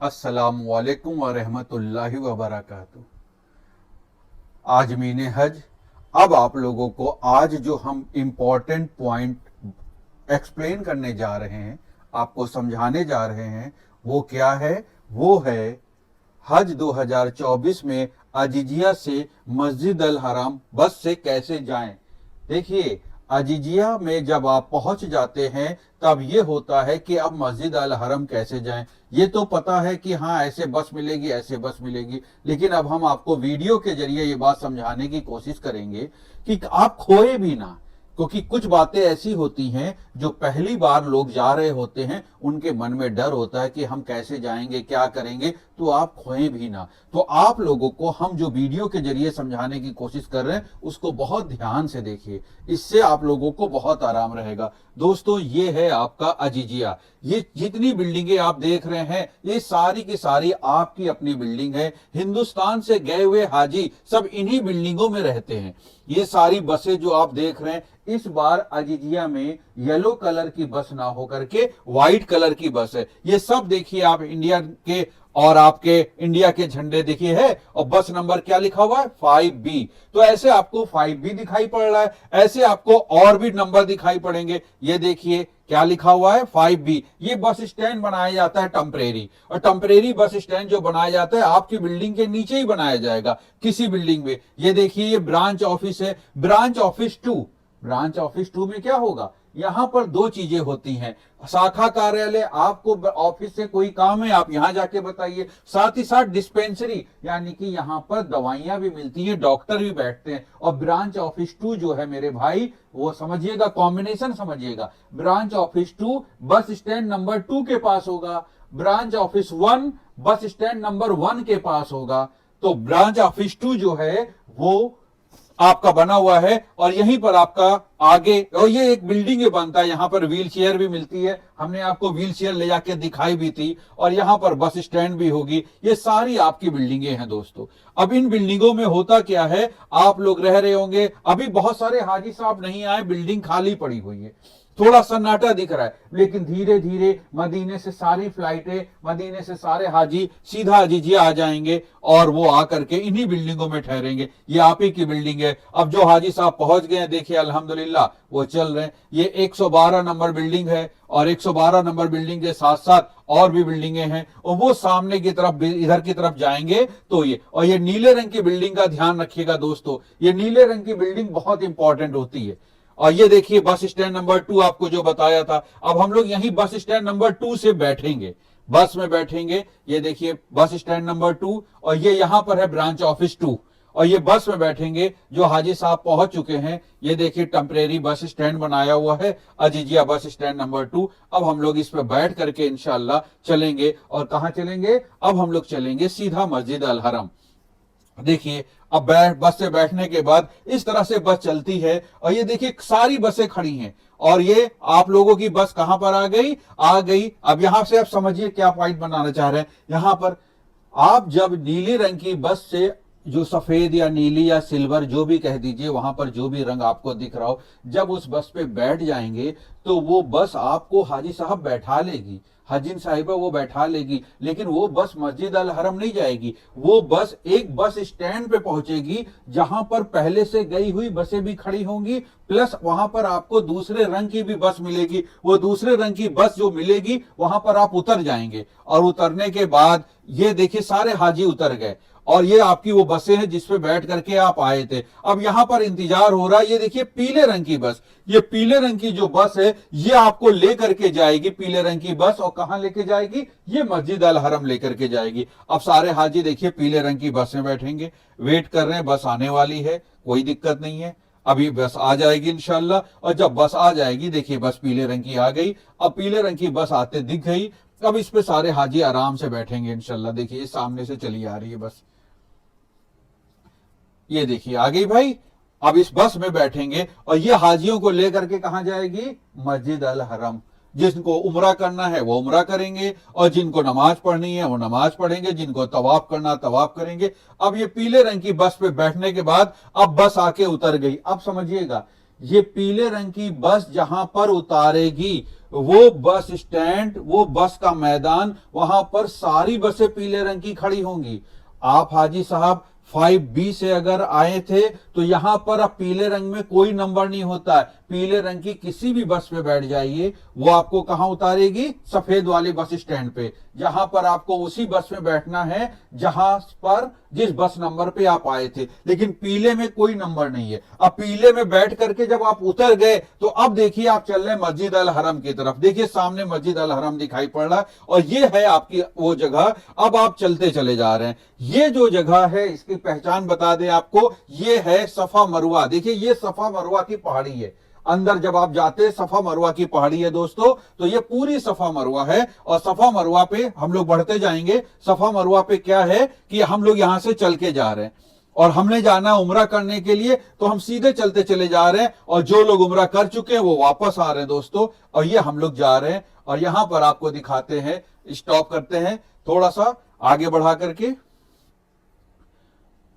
अस्सलामुअलैकुम वरहमतुल्लाहि वबरकातुहू। आज मीने हज। अब आप लोगों को आज जो हम इम्पोर्टेंट पॉइंट एक्सप्लेन करने जा रहे हैं, आपको समझाने जा रहे हैं, वो क्या है? वो है हज 2024 में अजीजिया से मस्जिद अल हराम बस से कैसे जाएं। देखिए, अजीजिया में जब आप पहुंच जाते हैं तब ये होता है कि अब मस्जिद अल हरम कैसे जाएं। ये तो पता है कि हाँ ऐसे बस मिलेगी, ऐसे बस मिलेगी, लेकिन अब हम आपको वीडियो के जरिए ये बात समझाने की कोशिश करेंगे कि आप खोए भी ना, क्योंकि कुछ बातें ऐसी होती हैं जो पहली बार लोग जा रहे होते हैं, उनके मन में डर होता है कि हम कैसे जाएंगे, क्या करेंगे, तो आप खोए भी ना। तो आप लोगों को हम जो वीडियो के जरिए समझाने की कोशिश कर रहे हैं उसको बहुत ध्यान से देखिए, इससे आप लोगों को बहुत आराम रहेगा। दोस्तों, ये है आपका अजीजिया। ये जितनी बिल्डिंगें आप देख रहे हैं ये सारी की सारी आपकी अपनी बिल्डिंग है। हिंदुस्तान से गए हुए हाजी सब इन्हीं बिल्डिंगों में रहते हैं। ये सारी बसें जो आप देख रहे हैं, इस बार अजीजिया में येलो कलर की बस ना होकर के व्हाइट कलर की बस है। ये सब देखिए आप इंडिया के और आपके इंडिया के झंडे देखिए है, और बस नंबर क्या लिखा हुआ है? 5B। तो ऐसे आपको 5B दिखाई पड़ रहा है, ऐसे आपको और भी नंबर दिखाई पड़ेंगे। ये देखिए क्या लिखा हुआ है? 5B। ये बस स्टैंड बनाया जाता है टेम्परेरी, और टेम्परेरी बस स्टैंड जो बनाया जाता है आपकी बिल्डिंग के नीचे ही बनाया जाएगा, किसी बिल्डिंग में। ये देखिए ये ब्रांच ऑफिस है, ब्रांच ऑफिस 2। ब्रांच ऑफिस 2 में क्या होगा? यहां पर दो चीजें होती हैं। शाखा कार्यालय, आपको ऑफिस से कोई काम है आप यहां जाके बताइए। साथ ही साथ डिस्पेंसरी, यानी कि यहां पर दवाइयां भी मिलती हैं, डॉक्टर भी बैठते हैं। और ब्रांच ऑफिस 2 जो है मेरे भाई, वो समझिएगा, कॉम्बिनेशन समझिएगा। Branch office 2 bus stand number 2 के पास होगा, branch office 1 bus stand number 1 के पास होगा। तो ब्रांच ऑफिस 2 जो है वो आपका बना हुआ है, और यहीं पर आपका आगे, और ये एक बिल्डिंग बनता है, यहां पर व्हील चेयर भी मिलती है, हमने आपको व्हील चेयर ले जाके दिखाई भी थी, और यहां पर बस स्टैंड भी होगी। ये सारी आपकी बिल्डिंगें हैं दोस्तों। अब इन बिल्डिंगों में होता क्या है, आप लोग रह रहे होंगे, अभी बहुत सारे हाजी साहब नहीं आए, बिल्डिंग खाली पड़ी हुई है, थोड़ा सन्नाटा दिख रहा है, लेकिन धीरे धीरे मदीने से सारी फ्लाइटें, मदीने से सारे हाजी सीधा अजीजिया आ जाएंगे, और वो आकर के इन्हीं बिल्डिंगों में ठहरेंगे। ये आप ही की बिल्डिंग है। अब जो हाजी साहब पहुंच गए हैं, देखिए अल्हम्दुलिल्लाह वो चल रहे हैं। ये 112 नंबर बिल्डिंग है, और 112 नंबर बिल्डिंग के साथ साथ और भी बिल्डिंगें हैं, और वो सामने की तरफ इधर की तरफ जाएंगे तो ये, और ये नीले रंग की बिल्डिंग का ध्यान रखिएगा दोस्तों, ये नीले रंग की बिल्डिंग बहुत इंपॉर्टेंट होती है। और ये देखिए बस स्टैंड नंबर 2 आपको जो बताया था, अब हम लोग यहीं बस स्टैंड नंबर 2 से बैठेंगे, बस में बैठेंगे। ये देखिए बस स्टैंड नंबर 2, और ये यहां पर है ब्रांच ऑफिस 2, और ये बस में बैठेंगे जो हाजी साहब पहुंच चुके हैं। ये देखिए टेम्परेरी बस स्टैंड बनाया हुआ है, अजीजिया बस स्टैंड नंबर 2। अब हम लोग इस पे बैठ करके इंशाल्लाह चलेंगे, और कहां चलेंगे? अब हम लोग चलेंगे सीधा मस्जिद अल हरम। देखिए अब बस से बैठने के बाद इस तरह से बस चलती है, और ये देखिए सारी बसें खड़ी हैं, और ये आप लोगों की बस कहां पर आ गई? आ गई। अब यहां से आप समझिए क्या पॉइंट बनाना चाह रहे हैं। यहां पर आप जब नीले रंग की बस से, जो सफेद या नीली या सिल्वर जो भी कह दीजिए, वहां पर जो भी रंग आपको दिख रहा हो, जब उस बस पे बैठ जाएंगे तो वो बस आपको हाजी साहब बैठा लेगी, हजीन साहिबा वो बैठा लेगी, लेकिन वो बस मस्जिद अल हरम नहीं जाएगी। वो बस एक बस स्टैंड पे पहुंचेगी, जहां पर पहले से गई हुई बसें भी खड़ी होंगी, प्लस वहां पर आपको दूसरे रंग की भी बस मिलेगी। वो दूसरे रंग की बस जो मिलेगी वहां पर आप उतर जाएंगे, और उतरने के बाद ये देखिए सारे हाजी उतर गए, और ये आपकी वो बसें हैं जिसपे बैठ करके आप आए थे। अब यहां पर इंतजार हो रहा है, ये देखिए पीले रंग की बस, ये पीले रंग की जो बस है ये आपको लेकर के जाएगी, पीले रंग की बस, और कहां लेके जाएगी? ये मस्जिद अल हरम लेकर के जाएगी। अब सारे हाजी देखिए पीले रंग की बस में बैठेंगे, वेट कर रहे हैं, बस आने वाली है, कोई दिक्कत नहीं है, अभी बस आ जाएगी इंशाल्लाह। और जब बस आ जाएगी, देखिए बस पीले रंग की आ गई, अब पीले रंग की बस आते दिख गई, अब इस पे सारे हाजी आराम से बैठेंगे इंशाल्लाह। देखिए सामने से चली आ रही है बस, ये देखिए आ गई भाई। अब इस बस में बैठेंगे, और ये हाजियों को लेकर के कहां जाएगी? मस्जिद अल हरम। जिनको उम्रा करना है वो उम्रा करेंगे, और जिनको नमाज पढ़नी है वो नमाज पढ़ेंगे, जिनको तवाफ करना तवाफ करेंगे। अब ये पीले रंग की बस पे बैठने के बाद अब बस आके उतर गई। अब समझिएगा ये पीले रंग की बस जहां पर उतारेगी वो बस स्टैंड, वो बस का मैदान, वहां पर सारी बसें पीले रंग की खड़ी होंगी। आप हाजी साहब 5B से अगर आए थे तो यहां पर अब पीले रंग में कोई नंबर नहीं होता है, पीले रंग की किसी भी बस में बैठ जाइए, वो आपको कहां उतारेगी? सफेद वाली बस स्टैंड पे, जहां पर आपको उसी बस में बैठना है जहां पर जिस बस नंबर पे आप आए थे। लेकिन पीले में कोई नंबर नहीं है। अब पीले में बैठ करके जब आप उतर गए तो अब देखिए आप चल रहे हैं मस्जिद अल हरम की तरफ। देखिए सामने मस्जिद अल हरम दिखाई पड़ रहा है और ये है आपकी वो जगह। अब आप चलते चले जा रहे हैं। ये जो जगह है इसकी पहचान बता दें आपको, ये है सफा मरवा। देखिए ये सफा मरवा की पहाड़ी है। अंदर जब आप जाते हैं सफा मरवा की पहाड़ी है दोस्तों, तो ये पूरी सफा मरवा है। और सफा मरवा पे हम लोग बढ़ते जाएंगे। सफा मरवा पे क्या है कि हम लोग यहां से चल के जा रहे हैं और हमने जाना उम्रा करने के लिए, तो हम सीधे चलते चले जा रहे हैं। और जो लोग उम्रा कर चुके हैं वो वापस आ रहे हैं दोस्तों, और ये हम लोग जा रहे हैं। और यहां पर आपको दिखाते हैं, स्टॉप करते हैं थोड़ा सा आगे बढ़ा करके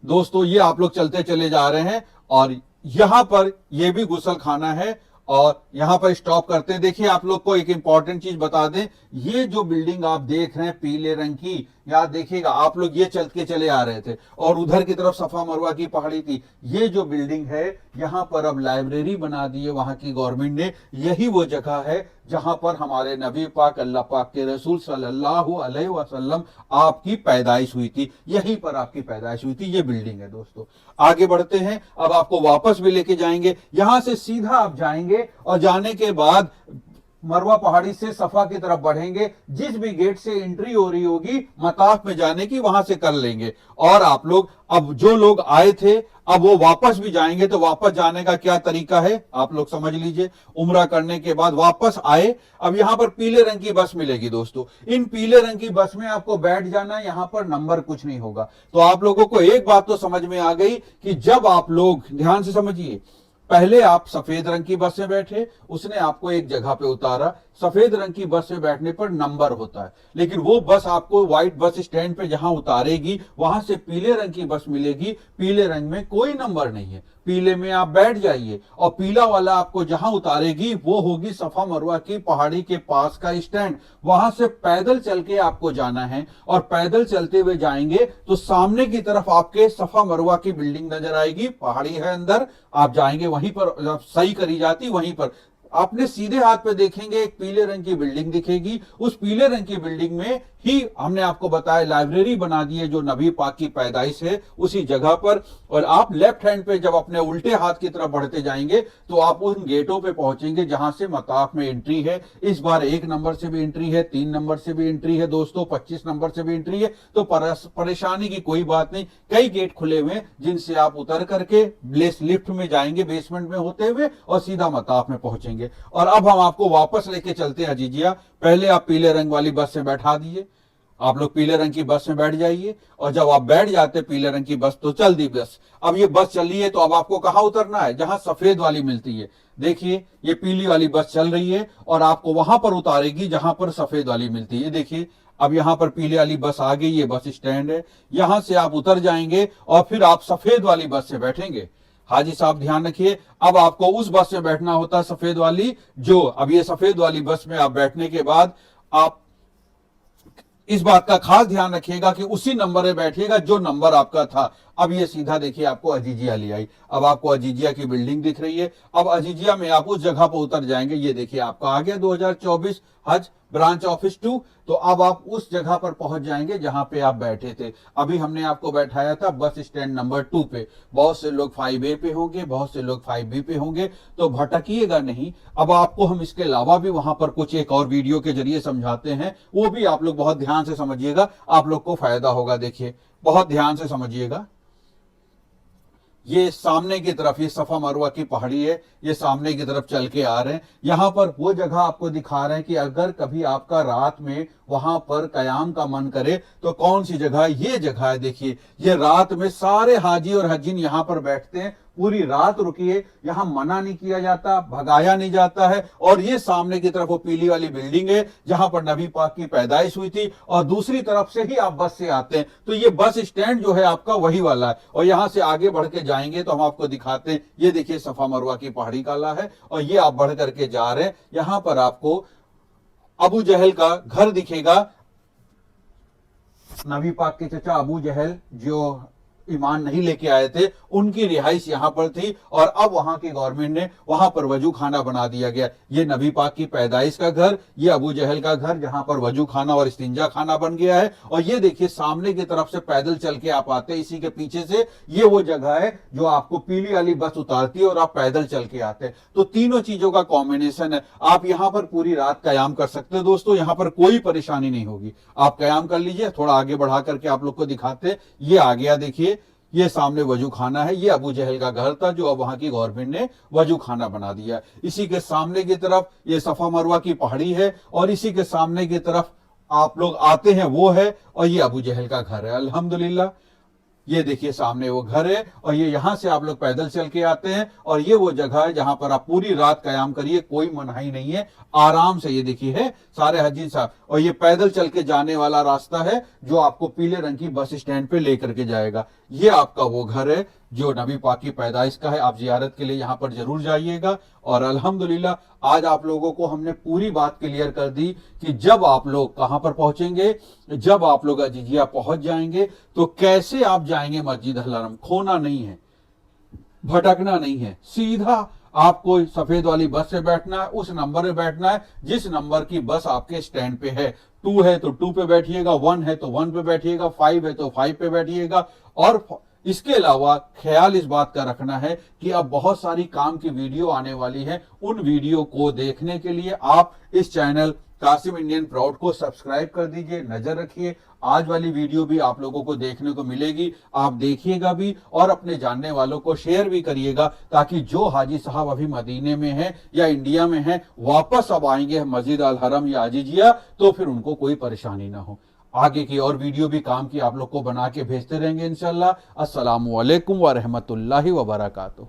दोस्तों, ये आप लोग चलते चले जा रहे हैं और यहां पर ये भी गुसल खाना है और यहां पर स्टॉप करते हैं। देखिए आप लोग को एक इंपॉर्टेंट चीज बता दें, ये जो बिल्डिंग आप देख रहे हैं पीले रंग की, याद देखिएगा आप लोग ये चल के चले आ रहे थे और उधर की तरफ सफा मरवा की पहाड़ी थी। ये जो बिल्डिंग है यहां पर अब लाइब्रेरी बना दी है वहां की गवर्नमेंट ने। यही वो जगह है जहां पर हमारे नबी पाक अल्लाह पाक के रसूल सल्लल्लाहु अलैहि वसल्लम आपकी पैदाइश हुई थी। यहीं पर आपकी पैदाइश हुई थी। ये बिल्डिंग है दोस्तों। आगे बढ़ते हैं, अब आपको वापस भी लेके जाएंगे। यहां से सीधा आप जाएंगे और जाने के बाद मरवा पहाड़ी से सफा की तरफ बढ़ेंगे। जिस भी गेट से एंट्री हो रही होगी मताफ में जाने की, वहां से कर लेंगे। और आप लोग, अब जो लोग आए थे अब वो वापस भी जाएंगे, तो वापस जाने का क्या तरीका है आप लोग समझ लीजिए। उम्रा करने के बाद वापस आए, अब यहां पर पीले रंग की बस मिलेगी दोस्तों। इन पीले रंग की बस में आपको बैठ जाना, यहां पर नंबर कुछ नहीं होगा। तो आप लोगों को एक बात तो समझ में आ गई कि जब आप लोग, ध्यान से समझिए, पहले आप सफेद रंग की बस में बैठे, उसने आपको एक जगह पे उतारा। सफेद रंग की बस में बैठने पर नंबर होता है, लेकिन वो बस आपको व्हाइट बस स्टैंड पे जहां उतारेगी वहां से पीले रंग की बस मिलेगी। पीले रंग में कोई नंबर नहीं है, पीले में आप बैठ जाइए और पीला वाला आपको जहां उतारेगी वो होगी सफा मरवा की पहाड़ी के पास का स्टैंड। वहां से पैदल चल के आपको जाना है और पैदल चलते हुए जाएंगे तो सामने की तरफ आपके सफा मरवा की बिल्डिंग नजर आएगी। पहाड़ी है अंदर, आप जाएंगे वहीं पर सही करी जाती, वहीं पर आपने सीधे हाथ पे देखेंगे एक पीले रंग की बिल्डिंग दिखेगी। उस पीले रंग की बिल्डिंग में ही हमने आपको बताया लाइब्रेरी बना दी है जो नबी पाक की पैदाइश है उसी जगह पर। और आप लेफ्ट हैंड पे जब अपने उल्टे हाथ की तरफ बढ़ते जाएंगे तो आप उन गेटों पे पहुंचेंगे जहां से मताफ में एंट्री है। इस बार 1 नंबर से भी एंट्री है, 3 नंबर से भी एंट्री है दोस्तों, 25 नंबर से भी एंट्री है। तो परेशानी की कोई बात नहीं, कई गेट खुले हुए जिनसे आप उतर करके लिफ्ट में जाएंगे बेसमेंट में होते हुए और सीधा मताफ में पहुंचेंगे। और अब हम आपको वापस लेके चलते हैं अजीजिया। पहले आप पीले रंग वाली बस से बैठा दिए, आप लोग पीले रंग की बस में बैठ जाइए और जब आप बैठ जाते पीले रंग की बस तो चल दी बस। अब ये बस चल रही है तो अब आपको कहां उतरना है? जहां सफेद वाली मिलती है। देखिए ये पीली वाली बस चल रही है और आपको वहां पर उतारेगी जहां पर सफेद वाली मिलती है। देखिए अब यहां पर पीले वाली बस आ गई, ये बस स्टैंड है। यहां से आप उतर जाएंगे और फिर आप सफेद वाली बस से बैठेंगे। हाजी साहब ध्यान रखिए, अब आपको उस बस में बैठना होता है सफेद वाली, जो अब ये सफेद वाली बस में आप बैठने के बाद आप इस बात का खास ध्यान रखिएगा कि उसी नंबर में बैठिएगा जो नंबर आपका था। अब ये सीधा देखिए आपको अजीजिया ले आई। अब आपको अजीजिया की बिल्डिंग दिख रही है। अब अजीजिया में आप उस जगह पर उतर जाएंगे। ये देखिए आपका आ गया 2024 हज ब्रांच ऑफिस 2। तो अब आप उस जगह पर पहुंच जाएंगे जहां पे आप बैठे थे। अभी हमने आपको बैठाया था बस स्टैंड नंबर 2 पे। बहुत से लोग 5A पे होंगे, बहुत से लोग 5B पे होंगे, तो भटकिएगा नहीं। अब आपको हम इसके अलावा भी वहां पर कुछ एक और वीडियो के जरिए समझाते हैं, वो भी आप लोग बहुत ध्यान से समझिएगा, आप लोग को फायदा होगा। देखिए बहुत ध्यान से समझिएगा। ये सामने की तरफ ये सफा मरवा की पहाड़ी है, ये सामने की तरफ चल के आ रहे हैं। यहां पर वो जगह आपको दिखा रहे हैं कि अगर कभी आपका रात में वहां पर कयाम का मन करे तो कौन सी जगह? ये जगह है। देखिए ये रात में सारे हाजी और हजीन यहां पर बैठते हैं। पूरी रात रुकिए, यहां मना नहीं किया जाता, भगाया नहीं जाता है। और ये सामने की तरफ वो पीली वाली बिल्डिंग है जहां पर नबी पाक की पैदाइश हुई थी, और दूसरी तरफ से ही आप बस से आते हैं तो ये बस स्टैंड जो है आपका वही वाला है। और यहां से आगे बढ़ के जाएंगे तो हम आपको दिखाते हैं, ये देखिए सफा मरवा की पहाड़ी काला है, और ये आप बढ़ करके जा रहे हैं, यहां पर आपको अबू जहल का घर दिखेगा। नबी पाक के चचा अबू जहल जो ईमान नहीं लेके आए थे, उनकी रिहाइश यहां पर थी, और अब वहां की गवर्नमेंट ने वहां पर वजू खाना बना दिया गया। ये नबी पाक की पैदाइश का घर, ये अबू जहल का घर जहां पर वजू खाना और इस्तिंजा खाना बन गया है। और ये देखिए सामने की तरफ से पैदल चल के आप आते हैं, इसी के पीछे से ये वो जगह है जो आपको पीली वाली बस उतारती है और आप पैदल चल के आते हैं। तो तीनों चीजों का कॉम्बिनेशन है। आप यहां पर पूरी रात कयाम कर सकते हैं दोस्तों, यहां पर कोई परेशानी नहीं होगी। आप कयाम कर लीजिए। थोड़ा आगे बढ़ा करके आप लोग को दिखाते हैं, ये आ गया देखिए, ये सामने वजू खाना है। ये अबू जहल का घर था जो अब वहां की गवर्नमेंट ने वजू खाना बना दिया। इसी के सामने की तरफ ये सफा मरवा की पहाड़ी है, और इसी के सामने की तरफ आप लोग आते हैं वो है, और ये अबू जहल का घर है। अल्हम्दुलिल्लाह, ये देखिए सामने वो घर है, और ये यहां से आप लोग पैदल चल के आते हैं, और ये वो जगह है जहां पर आप पूरी रात कयाम करिए, कोई मनाही नहीं है, आराम से। ये देखिए है सारे हजी साहब, और ये पैदल चल के जाने वाला रास्ता है जो आपको पीले रंग की बस स्टैंड पे लेकर के जाएगा। ये आपका वो घर है जो नबी पाक की पैदाइश का है। आप जियारत के लिए यहां पर जरूर जाइएगा। और अल्हम्दुलिल्लाह आज आप लोगों को हमने पूरी बात क्लियर कर दी कि जब आप लोग कहां पर पहुंचेंगे, जब आप लोग अजीजिया पहुंच जाएंगे तो कैसे आप जाएंगे मस्जिद अल हरम। खोना नहीं है, भटकना नहीं है, सीधा आपको सफेद वाली बस से बैठना है, उस नंबर पे बैठना है जिस नंबर की बस आपके स्टैंड पे है। 2 है तो 2 पे बैठिएगा, 1 है तो 1 पे बैठिएगा, 5 है तो 5 पे बैठिएगा। और इसके अलावा ख्याल इस बात का रखना है कि अब बहुत सारी काम की वीडियो आने वाली है, उन वीडियो को देखने के लिए आप इस चैनल कासिम इंडियन प्राउड को सब्सक्राइब कर दीजिए, नजर रखिए। आज वाली वीडियो भी आप लोगों को देखने को मिलेगी, आप देखिएगा भी और अपने जानने वालों को शेयर भी करिएगा, ताकि जो हाजी साहब अभी मदीने में हैं या इंडिया में हैं, वापस अब आएंगे मस्जिद अल हरम या अजीजिया, तो फिर उनको कोई परेशानी ना हो। आगे की और वीडियो भी काम की आप लोग को बना के भेजते रहेंगे इंशाल्लाह। अस्सलामु अलैकुम व रहमतुल्लाहि व बरकातुहू।